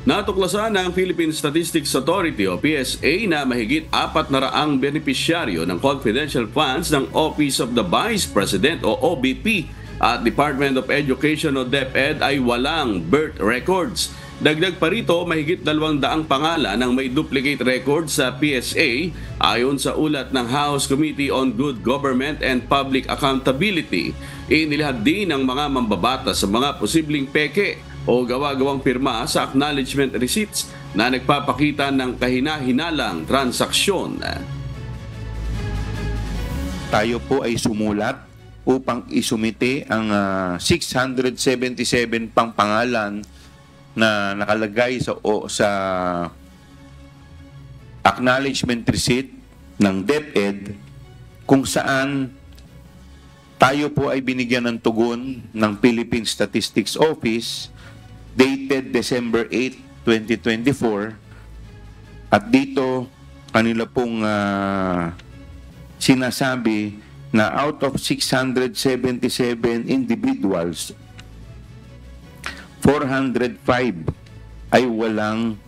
Natuklasan ng Philippine Statistics Authority o PSA na mahigit 400 benepisyaryo ng confidential funds ng Office of the Vice President o OVP at Department of Education o DepEd ay walang birth records. Dagdag pa rito, mahigit 200 pangalan ang may duplicate record sa PSA ayon sa ulat ng House Committee on Good Government and Public Accountability. Inilahad din ng mga mambabatas sa mga posibleng peke o gawa-gawang pirma sa acknowledgement receipts na nagpapakita ng kahina-hinalang transaksyon. Tayo po ay sumulat upang isumite ang 677 pang pangalan na nakalagay sa acknowledgement receipt ng DepEd kung saan tayo po ay binigyan ng tugon ng Philippine Statistics Office dated December 8, 2024 at dito kanila pong sinasabi na out of 677 individuals, 405 ay walang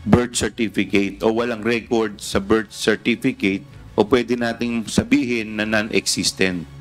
birth certificate o walang record sa birth certificate o pwede nating sabihin na non-existent.